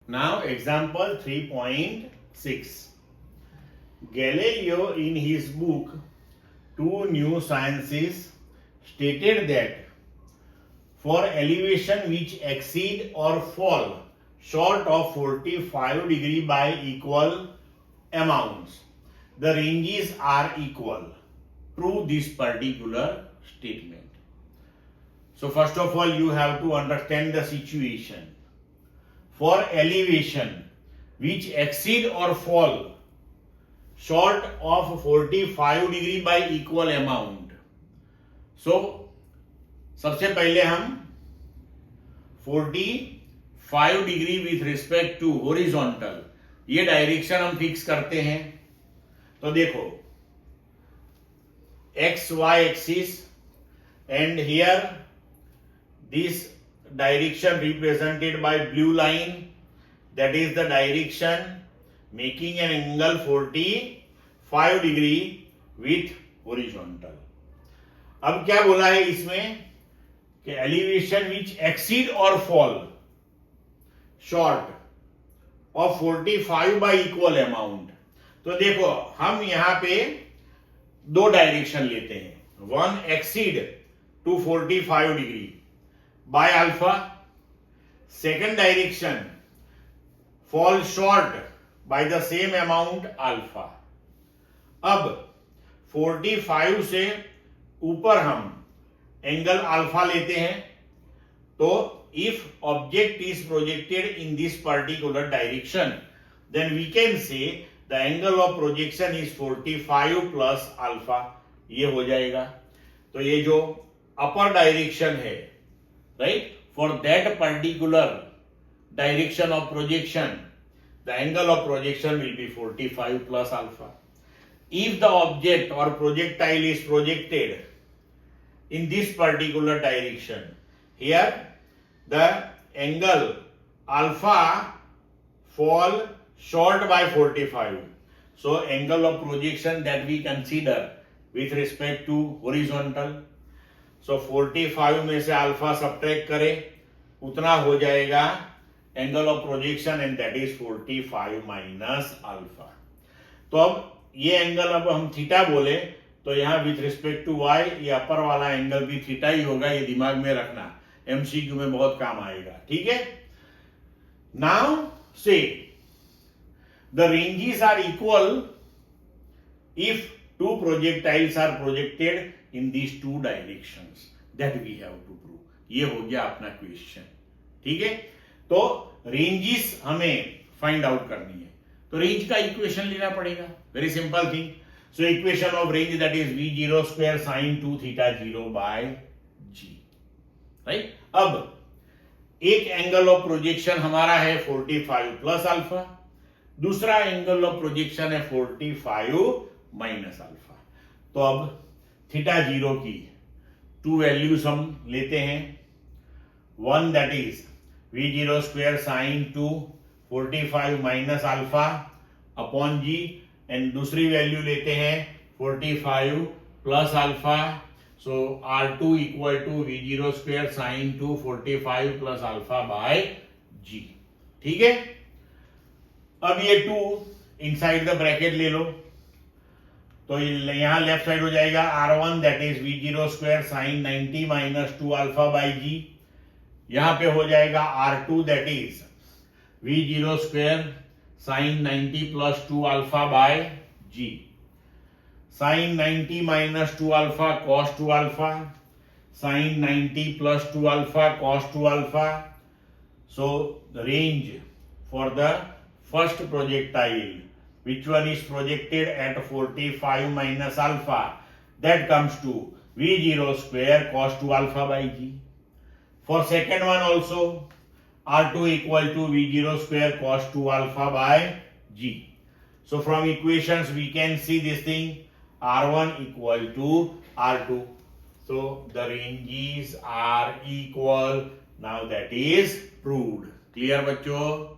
Now example 3.6. Galileo in his book Two New Sciences stated that for elevation which exceed or fall short of 45 degree by equal amounts, the ranges are equal. Prove this particular statement. So first of all, you have to understand the situation. For elevation which exceed or fall short of 45 degree by equal amount. So सबसे पहले हम 45 degree with respect to horizontal ये direction हम fix करते हैं. तो देखो X Y axis and here this direction represented by blue line, that is the direction making an angle 45 degree with horizontal. अब क्या बोला है इसमें कि elevation which exceed or fall short of 45 by equal amount. तो देखो हम यहां पे दो डायरेक्शन लेते हैं. One exceed to 45 degree by alpha, second direction fall short by the same amount alpha. अब 45 से ऊपर हम एंगल अल्फा लेते हैं. तो if object is projected in this particular direction, then we can say the angle of projection is 45 plus alpha. ये हो जाएगा. तो ये जो अपर डायरेक्शन है, right, for that particular direction of projection, the angle of projection will be 45 plus alpha. If the object or projectile is projected in this particular direction, here the angle alpha fall short by 45. So angle of projection that we consider with respect to horizontal. So 45 में से alpha subtract करें उतना हो जाएगा angle of projection and that is 45 minus alpha. तो अब ये angle अब हम थीटा बोले तो यहाँ विथ रिस्पेक्ट टू वाई ये अपर वाला एंगल भी थीटा ही होगा. ये दिमाग में रखना, एमसीक्यू में बहुत काम आएगा. ठीक है. Now say the ranges are equal if two projectiles are projected in these two directions that we have to prove. ये हो गया अपना क्वेश्चन. ठीक है. तो रेंजेस हमें फाइंड आउट करनी है. तो रेंज का इक्वेशन लेना पड़ेगा. Very simple thing. So equation of range that is v0 square sin 2 theta 0 by g. Right. अब एक एंगल ऑफ प्रोजेक्शन हमारा है 45 प्लस अल्फा, दूसरा एंगल ऑफ प्रोजेक्शन है 45 माइनस अल्फा. तो अब थीटा 0 की टू वैल्यूज हम लेते हैं. One that is v0 square sine 2 45 minus alpha upon g, and दूसरी वैल्यू लेते हैं 45 plus alpha. So r2 equal to v0 square sine 2 45 plus alpha by g. ठीक है. अब ये 2 इनसाइड द ब्रैकेट ले लो. तो यहां लेफ्ट साइड हो जाएगा r1 that is v0 square sine 90 minus 2 alpha by g. यहां पे हो जाएगा r2 that is v0 square sine 90 plus 2 alpha by g. Sine 90 minus 2 alpha cos 2 alpha, sine 90 plus 2 alpha cos 2 alpha. So the range for the first projectile which one is projected at 45 minus alpha, that comes to v0 square cos 2 alpha by g. For second one also r2 equal to v0 square cos 2 alpha by g. So from equations we can see this thing, r1 equal to r2. So the ranges are equal. Now that is proved. Clear बच्चों?